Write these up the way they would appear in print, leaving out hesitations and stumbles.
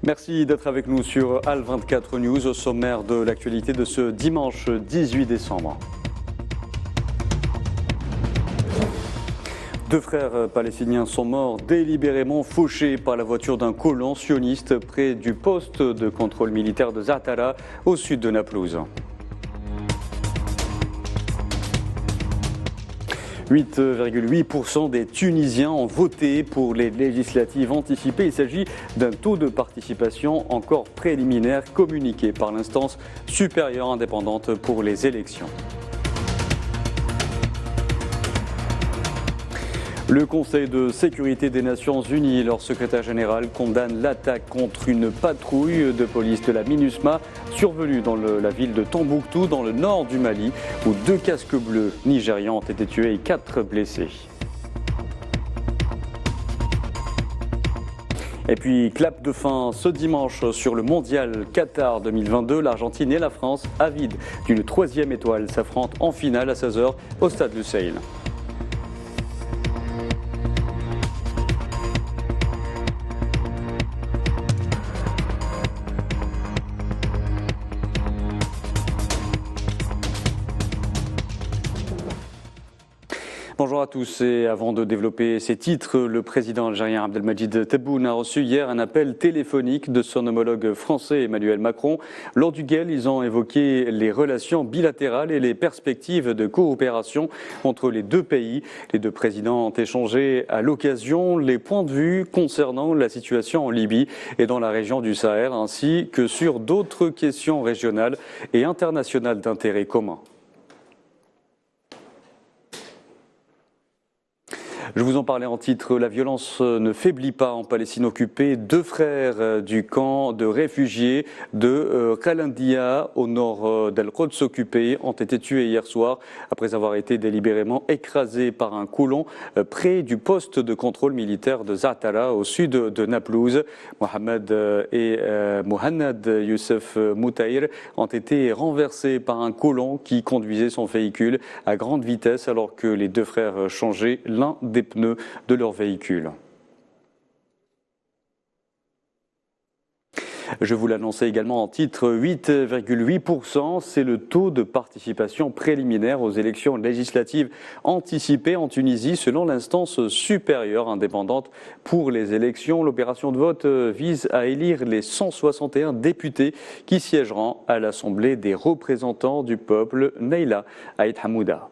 Merci d'être avec nous sur Al 24 News au sommaire de l'actualité de ce dimanche 18 décembre. Deux frères palestiniens sont morts délibérément fauchés par la voiture d'un colon sioniste près du poste de contrôle militaire de Za'atara au sud de Naplouse. 8,8% des Tunisiens ont voté pour les législatives anticipées. Il s'agit d'un taux de participation encore préliminaire communiqué par l'instance supérieure indépendante pour les élections. Le Conseil de sécurité des Nations Unies et leur secrétaire général condamnent l'attaque contre une patrouille de police de la MINUSMA survenue dans la ville de Tombouctou, dans le nord du Mali, où 2 casques bleus nigérians ont été tués et 4 blessés. Et puis, clap de fin ce dimanche sur le mondial Qatar 2022. L'Argentine et la France, avides d'une 3e étoile, s'affrontent en finale à 16h au stade Lusail. Bonjour à tous et avant de développer ces titres, le président algérien Abdelmadjid Tebboune a reçu hier un appel téléphonique de son homologue français Emmanuel Macron, lors duquel ils ont évoqué les relations bilatérales et les perspectives de coopération entre les deux pays. Les deux présidents ont échangé à l'occasion les points de vue concernant la situation en Libye et dans la région du Sahel, ainsi que sur d'autres questions régionales et internationales d'intérêt commun. Je vous en parlais en titre, la violence ne faiblit pas en Palestine occupée. 2 frères du camp de réfugiés de Qalandia au nord d'Al-Quds occupé ont été tués hier soir après avoir été délibérément écrasés par un colon près du poste de contrôle militaire de Za'atara au sud de Naplouse. Mohamed et Mohannad Youssef Moutaïr ont été renversés par un colon qui conduisait son véhicule à grande vitesse alors que les 2 frères changeaient l'un des pneus de leur véhicule. Je vous l'annonçais également en titre, 8,8%, c'est le taux de participation préliminaire aux élections législatives anticipées en Tunisie selon l'instance supérieure indépendante pour les élections. L'opération de vote vise à élire les 161 députés qui siégeront à l'Assemblée des représentants du peuple, Neila Aït Hamouda.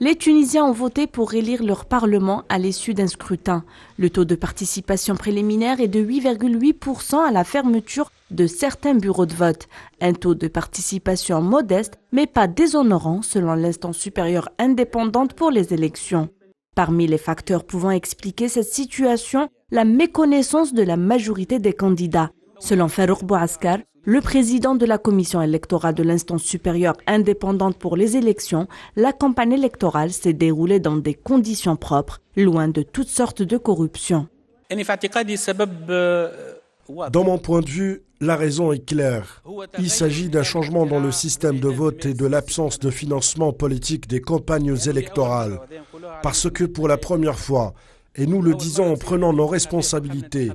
Les Tunisiens ont voté pour élire leur parlement à l'issue d'un scrutin. Le taux de participation préliminaire est de 8,8% à la fermeture de certains bureaux de vote. Un taux de participation modeste, mais pas déshonorant selon l'instance supérieure indépendante pour les élections. Parmi les facteurs pouvant expliquer cette situation, la méconnaissance de la majorité des candidats. Selon Farouk Bouaskar, le président de la commission électorale de l'instance supérieure indépendante pour les élections, la campagne électorale s'est déroulée dans des conditions propres, loin de toutes sortes de corruption. Dans mon point de vue, la raison est claire. Il s'agit d'un changement dans le système de vote et de l'absence de financement politique des campagnes électorales. Parce que pour la première fois, et nous le disons en prenant nos responsabilités,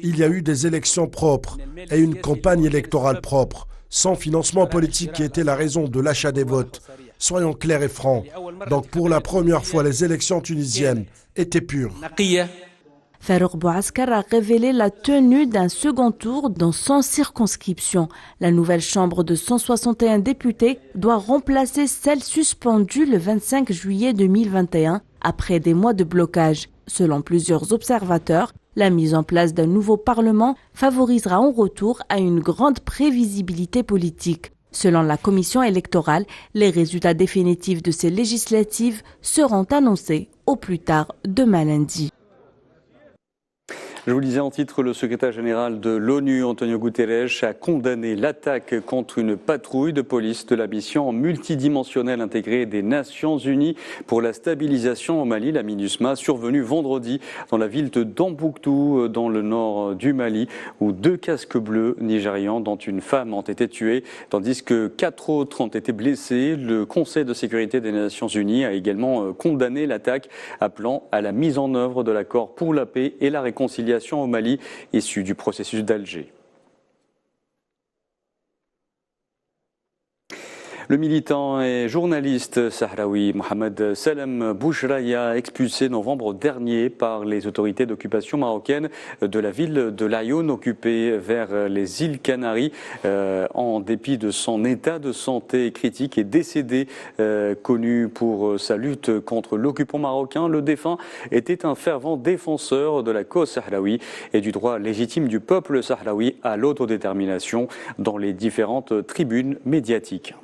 il y a eu des élections propres et une campagne électorale propre, sans financement politique qui était la raison de l'achat des votes. Soyons clairs et francs. Donc pour la première fois, les élections tunisiennes étaient pures. Farouk Bouaskar a révélé la tenue d'un second tour dans 100 circonscriptions. La nouvelle chambre de 161 députés doit remplacer celle suspendue le 25 juillet 2021 après des mois de blocage. Selon plusieurs observateurs, la mise en place d'un nouveau parlement favorisera en retour à une grande prévisibilité politique. Selon la commission électorale, les résultats définitifs de ces législatives seront annoncés au plus tard demain lundi. Je vous disais en titre, le secrétaire général de l'ONU, Antonio Guterres, a condamné l'attaque contre une patrouille de police de la mission multidimensionnelle intégrée des Nations Unies pour la stabilisation au Mali, la MINUSMA, survenue vendredi dans la ville de Tombouctou, dans le nord du Mali, où 2 casques bleus nigérians, dont une femme, ont été tués, tandis que 4 autres ont été blessés. Le Conseil de sécurité des Nations Unies a également condamné l'attaque, appelant à la mise en œuvre de l'accord pour la paix et la réconciliation réconciliation au Mali issu du processus d'Alger. Le militant et journaliste sahraoui Mohamed Salem Bouchraya, expulsé novembre dernier par les autorités d'occupation marocaines de la ville de Laayoune, occupée vers les îles Canaries, en dépit de son état de santé critique, est décédé. Connu pour sa lutte contre l'occupant marocain, le défunt était un fervent défenseur de la cause sahraoui et du droit légitime du peuple sahraoui à l'autodétermination dans les différentes tribunes médiatiques.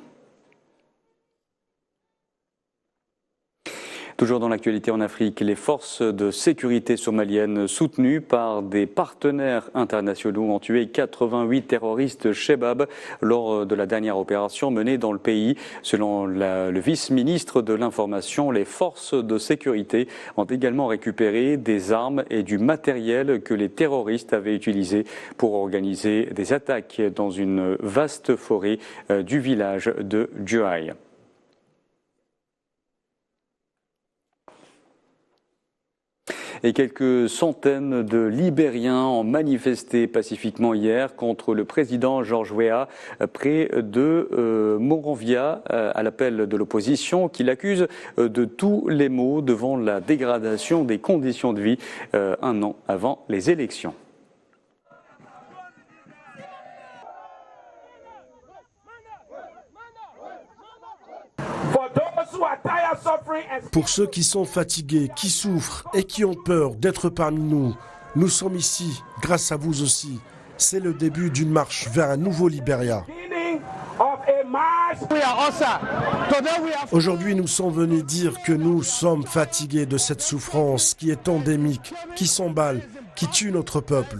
Toujours dans l'actualité en Afrique, les forces de sécurité somaliennes soutenues par des partenaires internationaux ont tué 88 terroristes Chebab lors de la dernière opération menée dans le pays. Selon le vice-ministre de l'Information, les forces de sécurité ont également récupéré des armes et du matériel que les terroristes avaient utilisé pour organiser des attaques dans une vaste forêt du village de Djuaï. Et quelques centaines de Libériens ont manifesté pacifiquement hier contre le président George Weah près de Monrovia à l'appel de l'opposition qui l'accuse de tous les maux devant la dégradation des conditions de vie un an avant les élections. Pour ceux qui sont fatigués, qui souffrent et qui ont peur d'être parmi nous, nous sommes ici, grâce à vous aussi. C'est le début d'une marche vers un nouveau Libéria. Aujourd'hui, nous sommes venus dire que nous sommes fatigués de cette souffrance qui est endémique, qui s'emballe, qui tue notre peuple.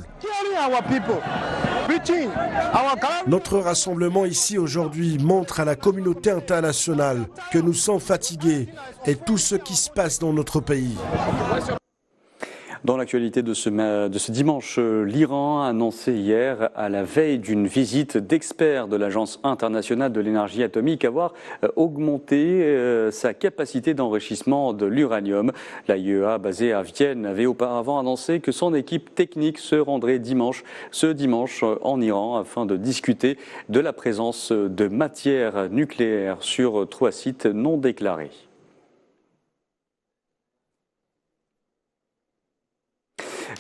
Notre rassemblement ici aujourd'hui montre à la communauté internationale que nous sommes fatigués et tout ce qui se passe dans notre pays. Dans l'actualité de ce dimanche, l'Iran a annoncé hier, à la veille d'une visite d'experts de l'Agence internationale de l'énergie atomique, avoir augmenté sa capacité d'enrichissement de l'uranium. L'AIEA, basée à Vienne, avait auparavant annoncé que son équipe technique se rendrait ce dimanche en Iran afin de discuter de la présence de matières nucléaires sur 3 sites non déclarés.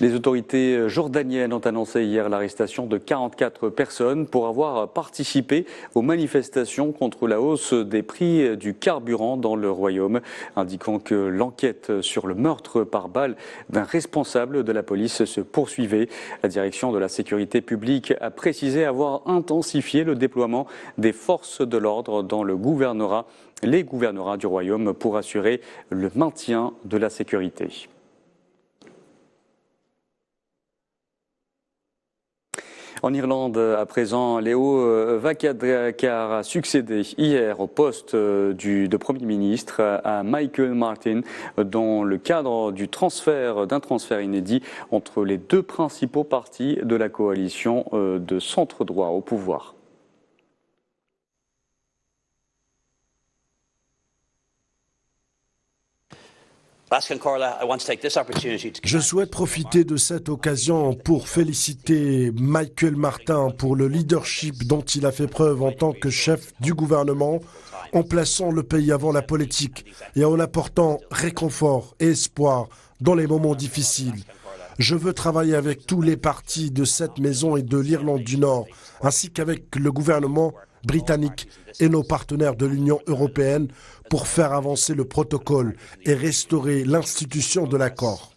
Les autorités jordaniennes ont annoncé hier l'arrestation de 44 personnes pour avoir participé aux manifestations contre la hausse des prix du carburant dans le royaume, indiquant que l'enquête sur le meurtre par balle d'un responsable de la police se poursuivait. La direction de la sécurité publique a précisé avoir intensifié le déploiement des forces de l'ordre dans les gouvernorats du royaume pour assurer le maintien de la sécurité. En Irlande, à présent, Leo Varadkar a succédé hier au poste de Premier ministre à Michael Martin dans le cadre d'un transfert inédit entre les 2 principaux partis de la coalition de centre-droit au pouvoir. Je souhaite profiter de cette occasion pour féliciter Michael Martin pour le leadership dont il a fait preuve en tant que chef du gouvernement, en plaçant le pays avant la politique et en apportant réconfort et espoir dans les moments difficiles. Je veux travailler avec tous les partis de cette maison et de l'Irlande du Nord, ainsi qu'avec le gouvernement britannique et nos partenaires de l'Union européenne pour faire avancer le protocole et restaurer l'institution de l'accord.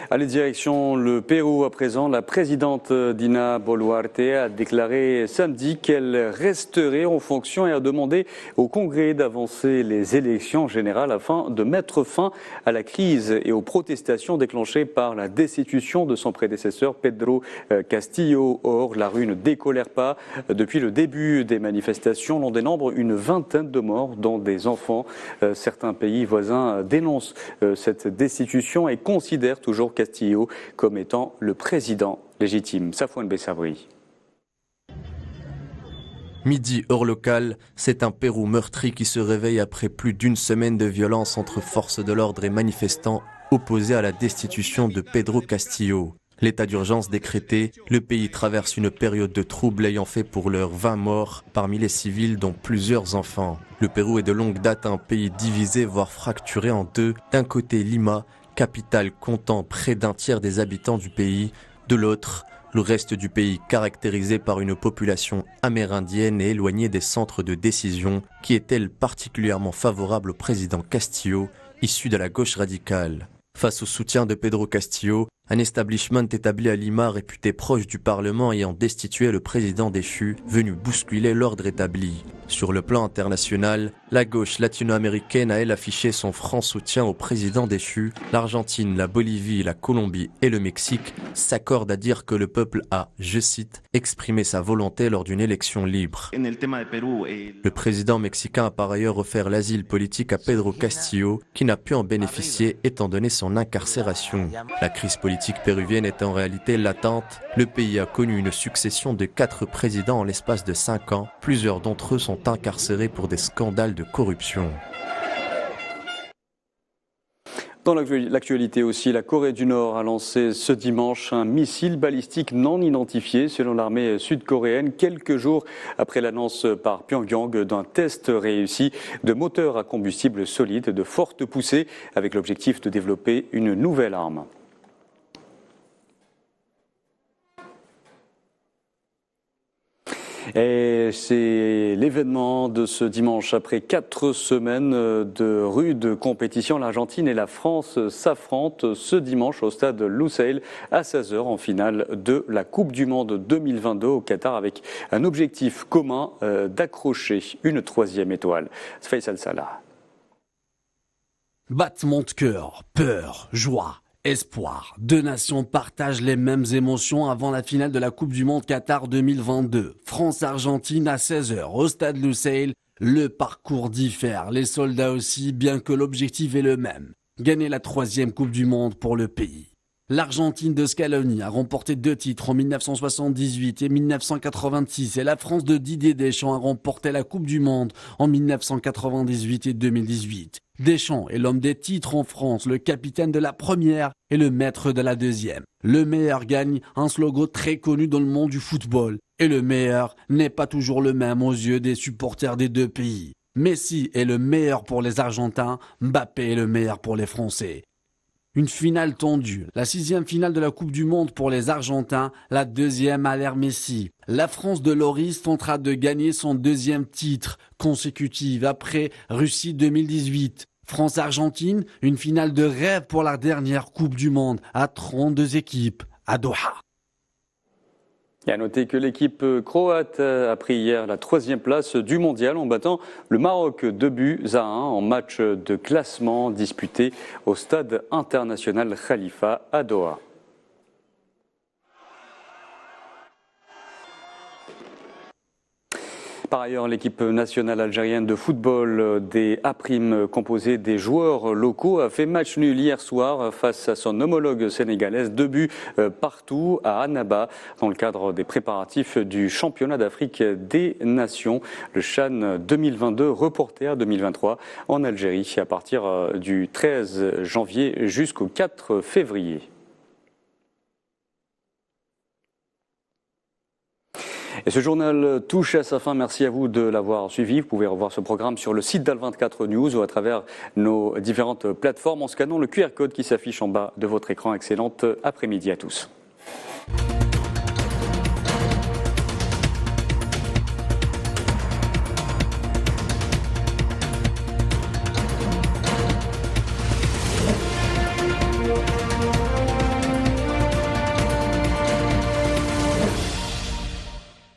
Allez, direction le Pérou à présent. La présidente Dina Boluarte a déclaré samedi qu'elle resterait en fonction et a demandé au Congrès d'avancer les élections générales afin de mettre fin à la crise et aux protestations déclenchées par la destitution de son prédécesseur Pedro Castillo. Or, la rue ne décolère pas. Depuis le début des manifestations, l'on dénombre une vingtaine de morts, dont des enfants. Certains pays voisins dénoncent cette destitution et considèrent toujours Castillo comme étant le président légitime. Safouane Bessabri. Midi heure locale, c'est un Pérou meurtri qui se réveille après plus d'une semaine de violence entre forces de l'ordre et manifestants opposés à la destitution de Pedro Castillo. L'état d'urgence décrété, le pays traverse une période de troubles ayant fait pour l'heure 20 morts parmi les civils dont plusieurs enfants. Le Pérou est de longue date un pays divisé voire fracturé en deux. D'un côté Lima, capitale comptant près d'un tiers des habitants du pays, de l'autre le reste du pays caractérisé par une population amérindienne et éloignée des centres de décision qui est-elle particulièrement favorable au président Castillo, issu de la gauche radicale. Face au soutien de Pedro Castillo, un establishment établi à Lima réputé proche du Parlement ayant destitué le président déchu, venu bousculer l'ordre établi. Sur le plan international, la gauche latino-américaine a elle affiché son franc soutien au président déchu. L'Argentine, la Bolivie, la Colombie et le Mexique s'accordent à dire que le peuple a, je cite, exprimé sa volonté lors d'une élection libre. Le président mexicain a par ailleurs offert l'asile politique à Pedro Castillo, qui n'a pu en bénéficier étant donné son incarcération. La crise politique péruvienne est en réalité latente. Le pays a connu une succession de 4 présidents en l'espace de 5 ans. Plusieurs d'entre eux sont incarcérés pour des scandales de corruption. Dans l'actualité aussi, la Corée du Nord a lancé ce dimanche un missile balistique non identifié selon l'armée sud-coréenne, quelques jours après l'annonce par Pyongyang d'un test réussi de moteurs à combustible solide de forte poussée avec l'objectif de développer une nouvelle arme. Et c'est l'événement de ce dimanche. Après 4 semaines de rude compétition, l'Argentine et la France s'affrontent ce dimanche au stade Lusail à 16h en finale de la Coupe du Monde 2022 au Qatar avec un objectif commun d'accrocher une 3e étoile. Faisal Salah. Battement de cœur, peur, joie. Espoir. 2 nations partagent les mêmes émotions avant la finale de la Coupe du Monde Qatar 2022. France-Argentine à 16h au stade Lusail. Le parcours diffère, les soldats aussi, bien que l'objectif est le même. Gagner la 3e Coupe du Monde pour le pays. L'Argentine de Scaloni a remporté 2 titres en 1978 et 1986 et la France de Didier Deschamps a remporté la Coupe du Monde en 1998 et 2018. Deschamps est l'homme des titres en France, le capitaine de la première et le maître de la 2e. Le meilleur gagne, un slogan très connu dans le monde du football. Et le meilleur n'est pas toujours le même aux yeux des supporters des 2 pays. Messi est le meilleur pour les Argentins, Mbappé est le meilleur pour les Français. Une finale tendue, la 6e finale de la Coupe du Monde pour les Argentins, la 2e à l'ère Messi. La France de Lloris tentera de gagner son 2e titre consécutif après Russie 2018. France-Argentine, une finale de rêve pour la dernière Coupe du Monde à 32 équipes à Doha. Et à noter que l'équipe croate a pris hier la 3e place du mondial en battant le Maroc 2-1 en match de classement disputé au stade international Khalifa à Doha. Par ailleurs, l'équipe nationale algérienne de football des A-Prime, composée des joueurs locaux, a fait match nul hier soir face à son homologue sénégalaise. 2 buts partout à Annaba dans le cadre des préparatifs du championnat d'Afrique des Nations, le CHAN 2022 reporté à 2023 en Algérie à partir du 13 janvier jusqu'au 4 février. Et ce journal touche à sa fin. Merci à vous de l'avoir suivi. Vous pouvez revoir ce programme sur le site d'Al24 News ou à travers nos différentes plateformes en scannant le QR code qui s'affiche en bas de votre écran. Excellente après-midi à tous.